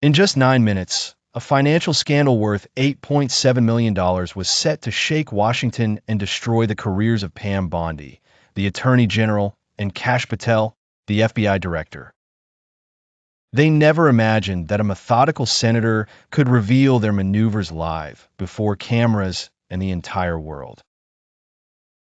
In just 9 minutes, a financial scandal worth $8.7 million was set to shake Washington and destroy the careers of Patel-Bondi, the Attorney General, and Kash Patel, the FBI Director. They never imagined that a methodical senator could reveal their maneuvers live, before cameras and the entire world.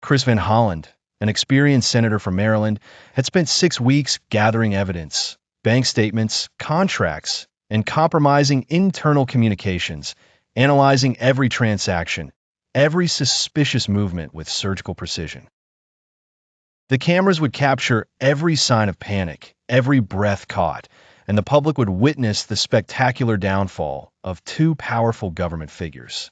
Chris Van Hollen, an experienced senator from Maryland, had spent 6 weeks gathering evidence, bank statements, contracts, and compromising internal communications, analyzing every transaction, every suspicious movement with surgical precision. The cameras would capture every sign of panic, every breath caught, and the public would witness the spectacular downfall of two powerful government figures.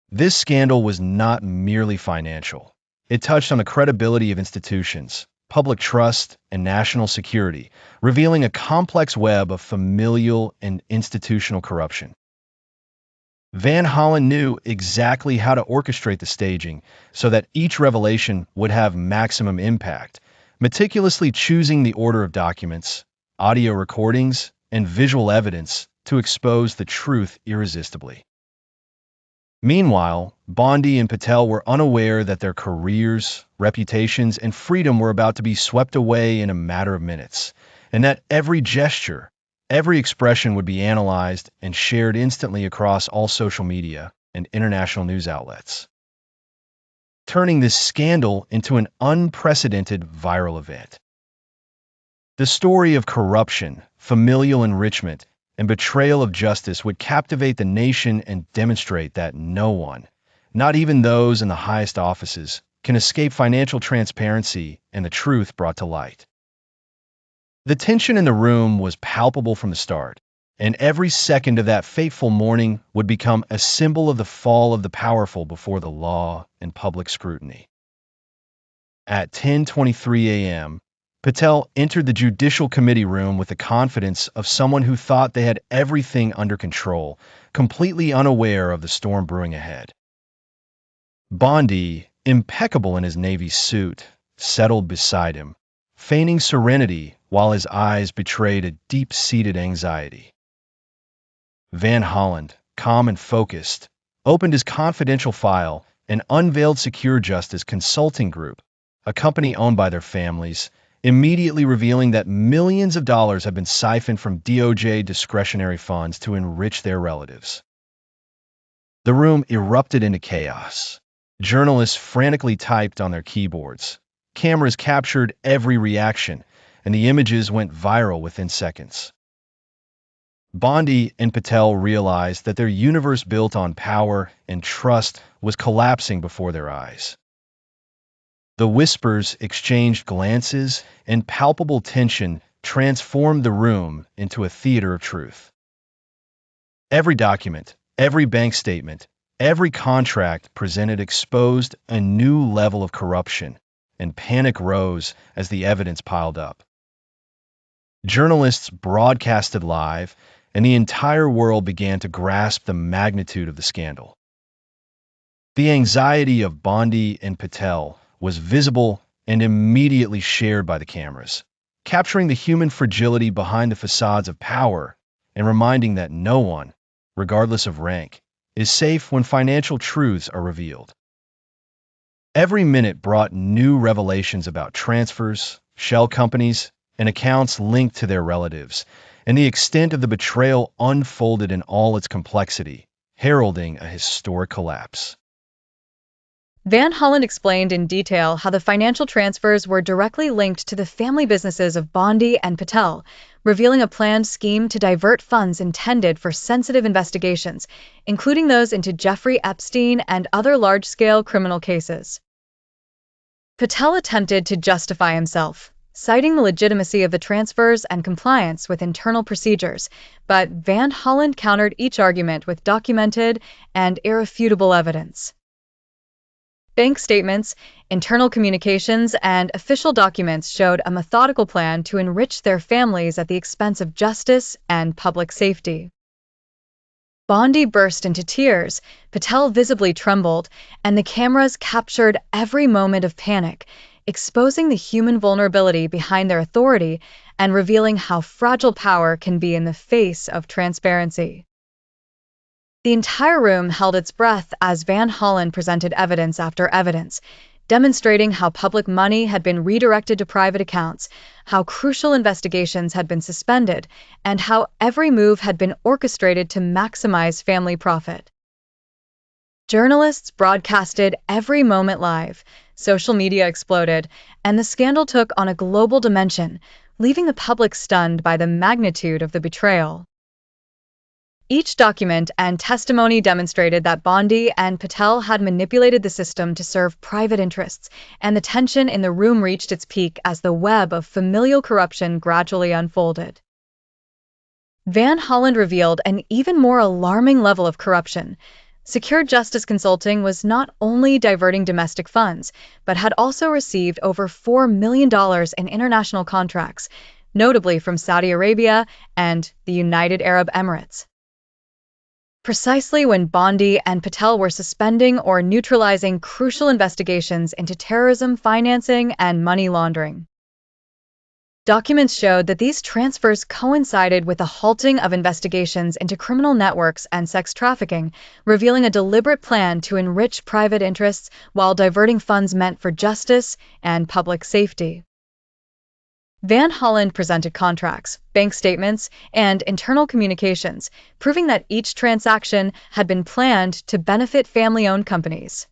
This scandal was not merely financial. It touched on the credibility of institutions, public trust, and national security, revealing a complex web of familial and institutional corruption. Van Hollen knew exactly how to orchestrate the staging so that each revelation would have maximum impact, meticulously choosing the order of documents, audio recordings, and visual evidence to expose the truth irresistibly. Meanwhile, Bondi and Patel were unaware that their careers, reputations, and freedom were about to be swept away in a matter of minutes, and that every gesture, every expression would be analyzed and shared instantly across all social media and international news outlets, turning this scandal into an unprecedented viral event. The story of corruption, familial enrichment, and betrayal of justice would captivate the nation and demonstrate that no one, not even those in the highest offices, can escape financial transparency and the truth brought to light. The tension in the room was palpable from the start, and every second of that fateful morning would become a symbol of the fall of the powerful before the law and public scrutiny. At 10:23 a.m., Patel entered the Judicial Committee room with the confidence of someone who thought they had everything under control, completely unaware of the storm brewing ahead. Bondi, impeccable in his Navy suit, settled beside him, feigning serenity while his eyes betrayed a deep-seated anxiety. Van Hollen, calm and focused, opened his confidential file and unveiled Secure Justice Consulting Group, a company owned by their families, immediately revealing that millions of dollars had been siphoned from DOJ discretionary funds to enrich their relatives. The room erupted into chaos. Journalists frantically typed on their keyboards. Cameras captured every reaction, and the images went viral within seconds. Bondi and Patel realized that their universe built on power and trust was collapsing before their eyes. The whispers exchanged glances, and palpable tension transformed the room into a theater of truth. Every document, every bank statement, every contract presented exposed a new level of corruption, and panic rose as the evidence piled up. Journalists broadcasted live, and the entire world began to grasp the magnitude of the scandal. The anxiety of Bondi and Patel was visible and immediately shared by the cameras, capturing the human fragility behind the facades of power and reminding that no one, regardless of rank, is safe when financial truths are revealed. Every minute brought new revelations about transfers, shell companies, and accounts linked to their relatives, and the extent of the betrayal unfolded in all its complexity, heralding a historic collapse. Van Hollen explained in detail how the financial transfers were directly linked to the family businesses of Bondi and Patel, revealing a planned scheme to divert funds intended for sensitive investigations, including those into Jeffrey Epstein and other large-scale criminal cases. Patel attempted to justify himself, citing the legitimacy of the transfers and compliance with internal procedures, but Van Hollen countered each argument with documented and irrefutable evidence. Bank statements, internal communications, and official documents showed a methodical plan to enrich their families at the expense of justice and public safety. Bondi burst into tears, Patel visibly trembled, and the cameras captured every moment of panic, exposing the human vulnerability behind their authority and revealing how fragile power can be in the face of transparency. The entire room held its breath as Van Hollen presented evidence after evidence, demonstrating how public money had been redirected to private accounts, how crucial investigations had been suspended, and how every move had been orchestrated to maximize family profit. Journalists broadcasted every moment live, social media exploded, and the scandal took on a global dimension, leaving the public stunned by the magnitude of the betrayal. Each document and testimony demonstrated that Bondi and Patel had manipulated the system to serve private interests, and the tension in the room reached its peak as the web of familial corruption gradually unfolded. Van Hollen revealed an even more alarming level of corruption. Secure Justice Consulting was not only diverting domestic funds, but had also received over $4 million in international contracts, notably from Saudi Arabia and the United Arab Emirates. Precisely when Bondi and Patel were suspending or neutralizing crucial investigations into terrorism financing and money laundering. Documents showed that these transfers coincided with the halting of investigations into criminal networks and sex trafficking, revealing a deliberate plan to enrich private interests while diverting funds meant for justice and public safety. Van Hollen presented contracts, bank statements, and internal communications, proving that each transaction had been planned to benefit family-owned companies.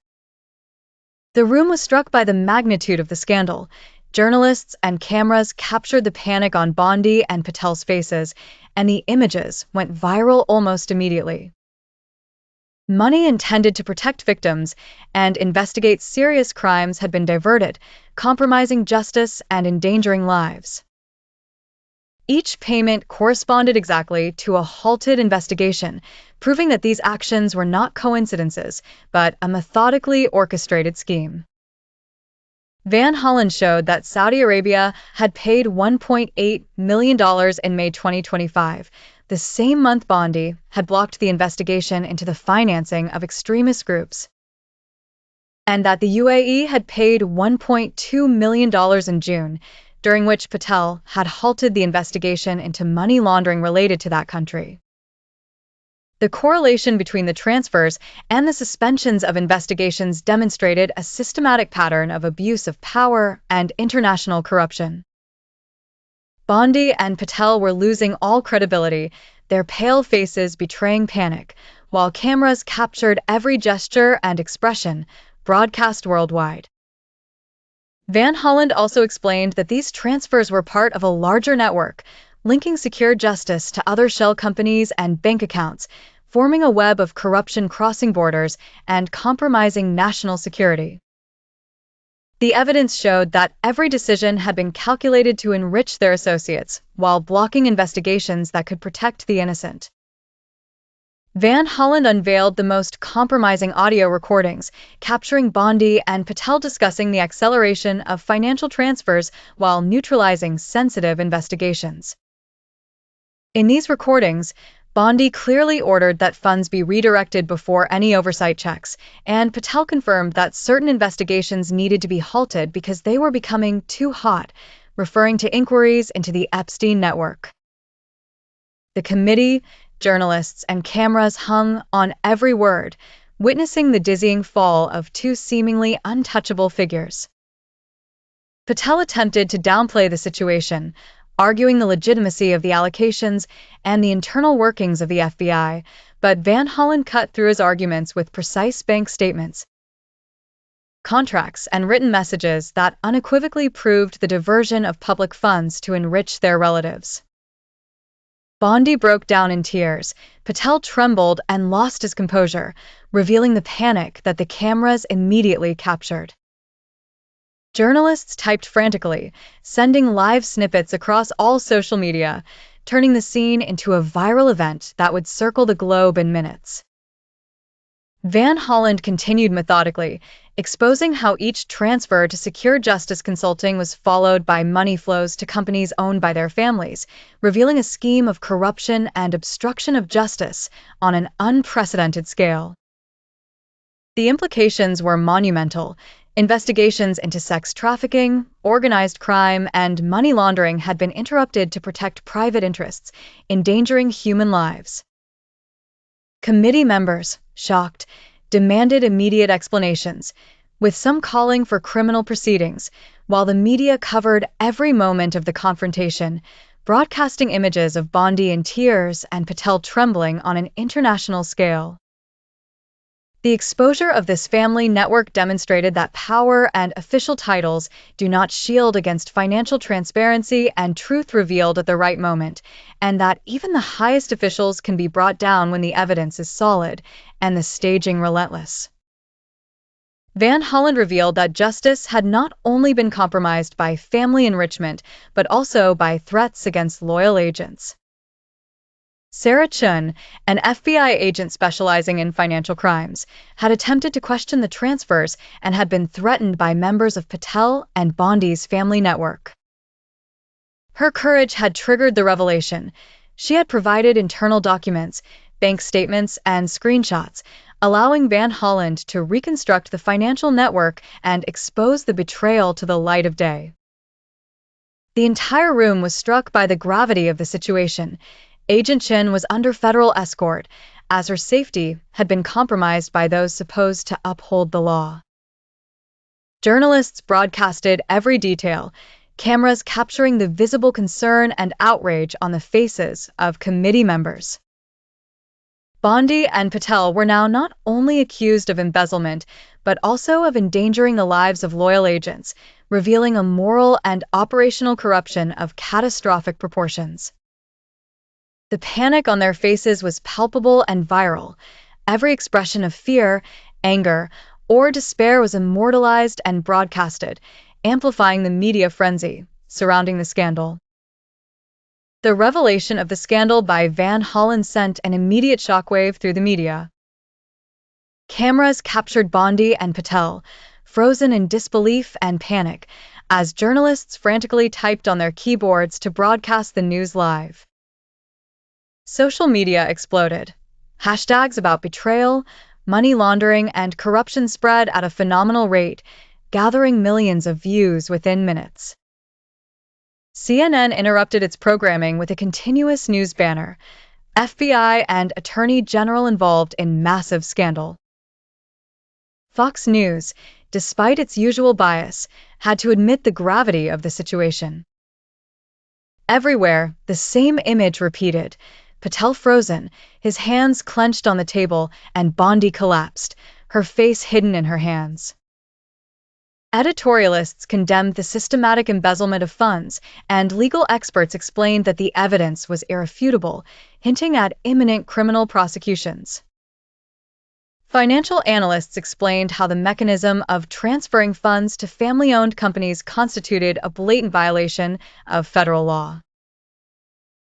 The room was struck by the magnitude of the scandal. Journalists and cameras captured the panic on Bondi and Patel's faces, and the images went viral almost immediately. Money intended to protect victims and investigate serious crimes had been diverted, compromising justice and endangering lives. Each payment corresponded exactly to a halted investigation, proving that these actions were not coincidences, but a methodically orchestrated scheme. Van Hollen showed that Saudi Arabia had paid $1.8 million in May 2025, the same month Bondi had blocked the investigation into the financing of extremist groups, and that the UAE had paid $1.2 million in June, during which Patel had halted the investigation into money laundering related to that country. The correlation between the transfers and the suspensions of investigations demonstrated a systematic pattern of abuse of power and international corruption. Bondi and Patel were losing all credibility, their pale faces betraying panic, while cameras captured every gesture and expression, broadcast worldwide. Van Hollen also explained that these transfers were part of a larger network, linking Secure Justice to other shell companies and bank accounts, forming a web of corruption crossing borders and compromising national security. The evidence showed that every decision had been calculated to enrich their associates, while blocking investigations that could protect the innocent. Van Hollen unveiled the most compromising audio recordings, capturing Bondi and Patel discussing the acceleration of financial transfers while neutralizing sensitive investigations. In these recordings, Bondi clearly ordered that funds be redirected before any oversight checks, and Patel confirmed that certain investigations needed to be halted because they were becoming too hot, referring to inquiries into the Epstein network. The committee, journalists, and cameras hung on every word, witnessing the dizzying fall of two seemingly untouchable figures. Patel attempted to downplay the situation, arguing the legitimacy of the allocations and the internal workings of the FBI, but Van Hollen cut through his arguments with precise bank statements, contracts, and written messages that unequivocally proved the diversion of public funds to enrich their relatives. Bondi broke down in tears. Patel trembled and lost his composure, revealing the panic that the cameras immediately captured. Journalists typed frantically, sending live snippets across all social media, turning the scene into a viral event that would circle the globe in minutes. Van Hollen continued methodically, exposing how each transfer to Secure Justice Consulting was followed by money flows to companies owned by their families, revealing a scheme of corruption and obstruction of justice on an unprecedented scale. The implications were monumental. Investigations into sex trafficking, organized crime, and money laundering had been interrupted to protect private interests, endangering human lives. Committee members, shocked, demanded immediate explanations, with some calling for criminal proceedings, while the media covered every moment of the confrontation, broadcasting images of Bondi in tears and Patel trembling on an international scale. The exposure of this family network demonstrated that power and official titles do not shield against financial transparency and truth revealed at the right moment, and that even the highest officials can be brought down when the evidence is solid and the staging relentless. Van Hollen revealed that justice had not only been compromised by family enrichment, but also by threats against loyal agents. Sarah Chun, an FBI agent specializing in financial crimes, had attempted to question the transfers and had been threatened by members of Patel and Bondi's family network. Her courage had triggered the revelation. She had provided internal documents, bank statements, and screenshots, allowing Van Hollen to reconstruct the financial network and expose the betrayal to the light of day. The entire room was struck by the gravity of the situation. Agent Chin was under federal escort, as her safety had been compromised by those supposed to uphold the law. Journalists broadcasted every detail, cameras capturing the visible concern and outrage on the faces of committee members. Bondi and Patel were now not only accused of embezzlement, but also of endangering the lives of loyal agents, revealing a moral and operational corruption of catastrophic proportions. The panic on their faces was palpable and viral. Every expression of fear, anger, or despair was immortalized and broadcasted, amplifying the media frenzy surrounding the scandal. The revelation of the scandal by Van Hollen sent an immediate shockwave through the media. Cameras captured Bondi and Patel, frozen in disbelief and panic, as journalists frantically typed on their keyboards to broadcast the news live. Social media exploded. Hashtags about betrayal, money laundering, and corruption spread at a phenomenal rate, gathering millions of views within minutes. CNN interrupted its programming with a continuous news banner: FBI and Attorney General involved in massive scandal. Fox News, despite its usual bias, had to admit the gravity of the situation. Everywhere, the same image repeated: Patel frozen, his hands clenched on the table, and Bondi collapsed, her face hidden in her hands. Editorialists condemned the systematic embezzlement of funds, and legal experts explained that the evidence was irrefutable, hinting at imminent criminal prosecutions. Financial analysts explained how the mechanism of transferring funds to family-owned companies constituted a blatant violation of federal law.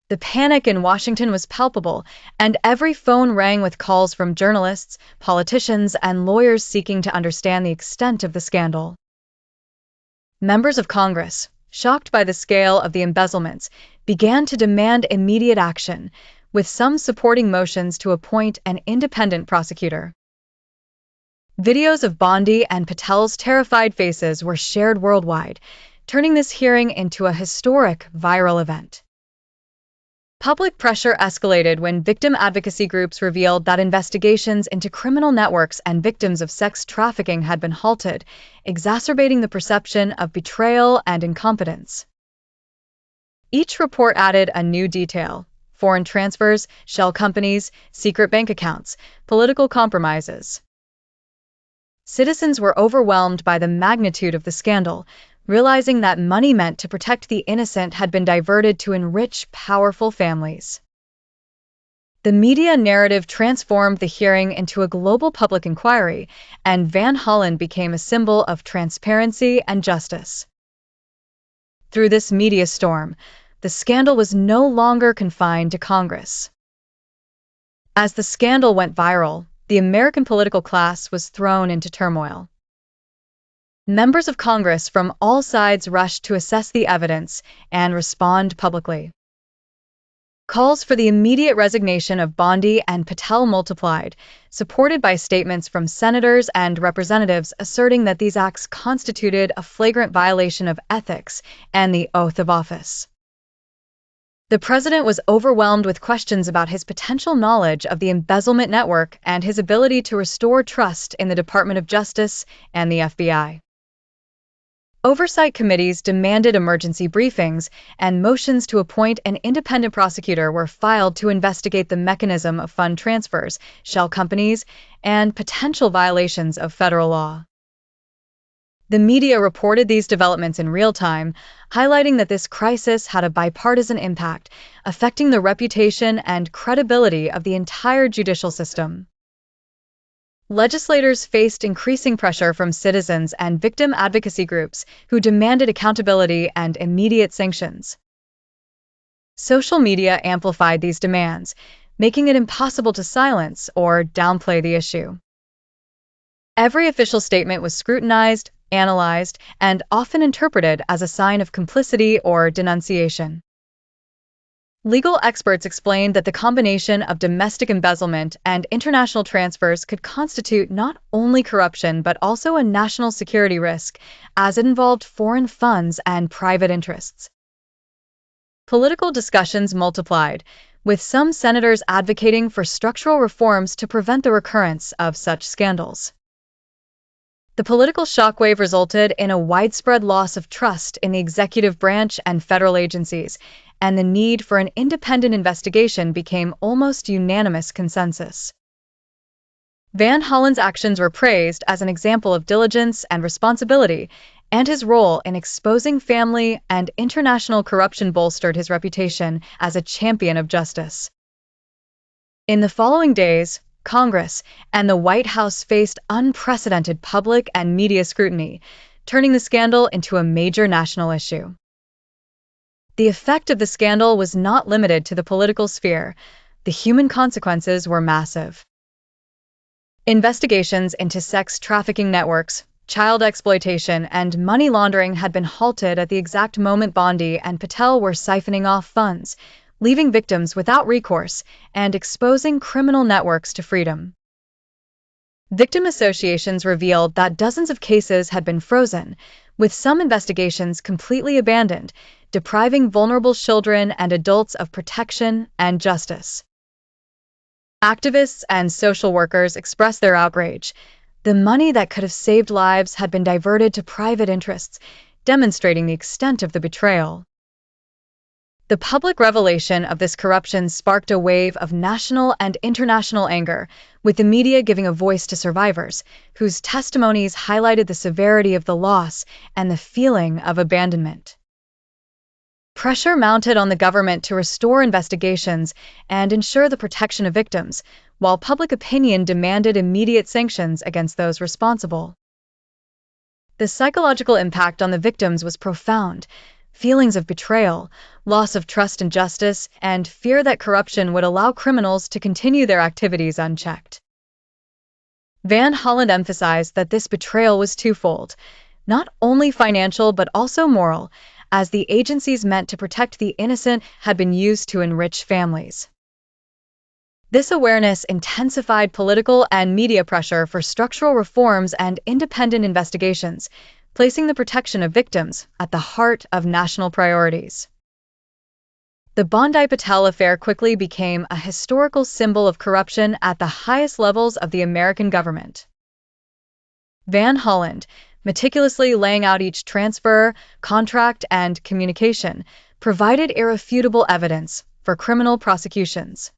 The panic in Washington was palpable, and every phone rang with calls from journalists, politicians, and lawyers seeking to understand the extent of the scandal. Members of Congress, shocked by the scale of the embezzlements, began to demand immediate action, with some supporting motions to appoint an independent prosecutor. Videos of Bondi and Patel's terrified faces were shared worldwide, turning this hearing into a historic viral event. Public pressure escalated when victim advocacy groups revealed that investigations into criminal networks and victims of sex trafficking had been halted, exacerbating the perception of betrayal and incompetence. Each report added a new detail: foreign transfers, shell companies, secret bank accounts, political compromises. Citizens were overwhelmed by the magnitude of the scandal, realizing that money meant to protect the innocent had been diverted to enrich powerful families. The media narrative transformed the hearing into a global public inquiry, and Van Hollen became a symbol of transparency and justice. Through this media storm, the scandal was no longer confined to Congress. As the scandal went viral, the American political class was thrown into turmoil. Members of Congress from all sides rushed to assess the evidence and respond publicly. Calls for the immediate resignation of Bondi and Patel multiplied, supported by statements from senators and representatives asserting that these acts constituted a flagrant violation of ethics and the oath of office. The president was overwhelmed with questions about his potential knowledge of the embezzlement network and his ability to restore trust in the Department of Justice and the FBI. Oversight committees demanded emergency briefings, and motions to appoint an independent prosecutor were filed to investigate the mechanism of fund transfers, shell companies, and potential violations of federal law. The media reported these developments in real time, highlighting that this crisis had a bipartisan impact, affecting the reputation and credibility of the entire judicial system. Legislators faced increasing pressure from citizens and victim advocacy groups who demanded accountability and immediate sanctions. Social media amplified these demands, making it impossible to silence or downplay the issue. Every official statement was scrutinized, analyzed, and often interpreted as a sign of complicity or denunciation. Legal experts explained that the combination of domestic embezzlement and international transfers could constitute not only corruption but also a national security risk, as it involved foreign funds and private interests. Political discussions multiplied, with some senators advocating for structural reforms to prevent the recurrence of such scandals. The political shockwave resulted in a widespread loss of trust in the executive branch and federal agencies, and the need for an independent investigation became almost unanimous consensus. Van Hollen's actions were praised as an example of diligence and responsibility, and his role in exposing family and international corruption bolstered his reputation as a champion of justice. In the following days, Congress and the White House faced unprecedented public and media scrutiny, turning the scandal into a major national issue. The effect of the scandal was not limited to the political sphere. The human consequences were massive. Investigations into sex trafficking networks, child exploitation, and money laundering had been halted at the exact moment Bondi and Patel were siphoning off funds, leaving victims without recourse and exposing criminal networks to freedom. Victim associations revealed that dozens of cases had been frozen, with some investigations completely abandoned, depriving vulnerable children and adults of protection and justice. Activists and social workers expressed their outrage. The money that could have saved lives had been diverted to private interests, demonstrating the extent of the betrayal. The public revelation of this corruption sparked a wave of national and international anger, with the media giving a voice to survivors, whose testimonies highlighted the severity of the loss and the feeling of abandonment. Pressure mounted on the government to restore investigations and ensure the protection of victims, while public opinion demanded immediate sanctions against those responsible. The psychological impact on the victims was profound. Feelings of betrayal, loss of trust in justice, and fear that corruption would allow criminals to continue their activities unchecked. Van Hollen emphasized that this betrayal was twofold, not only financial but also moral, as the agencies meant to protect the innocent had been used to enrich families. This awareness intensified political and media pressure for structural reforms and independent investigations, placing the protection of victims at the heart of national priorities. The Bondi-Patel affair quickly became a historical symbol of corruption at the highest levels of the American government. Van Hollen, meticulously laying out each transfer, contract, and communication, provided irrefutable evidence for criminal prosecutions.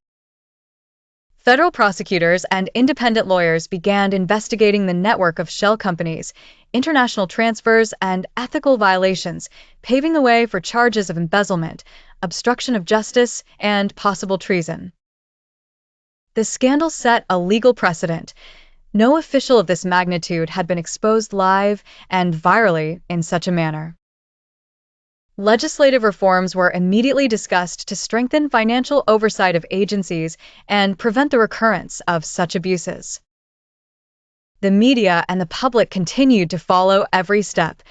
Federal prosecutors and independent lawyers began investigating the network of shell companies, international transfers, and ethical violations, paving the way for charges of embezzlement, obstruction of justice, and possible treason. The scandal set a legal precedent. No official of this magnitude had been exposed live and virally in such a manner. Legislative reforms were immediately discussed to strengthen financial oversight of agencies and prevent the recurrence of such abuses. The media and the public continued to follow every step,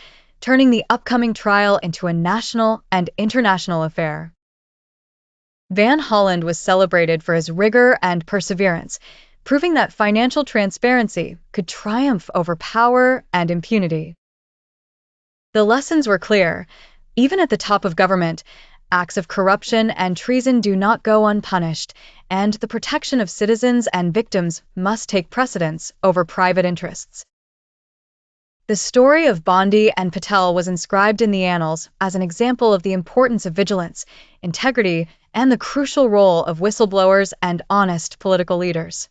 turning the upcoming trial into a national and international affair. Van Hollen was celebrated for his rigor and perseverance, proving that financial transparency could triumph over power and impunity. The lessons were clear. Even at the top of government, acts of corruption and treason do not go unpunished, and the protection of citizens and victims must take precedence over private interests. The story of Bondi and Patel was inscribed in the annals as an example of the importance of vigilance, integrity, and the crucial role of whistleblowers and honest political leaders.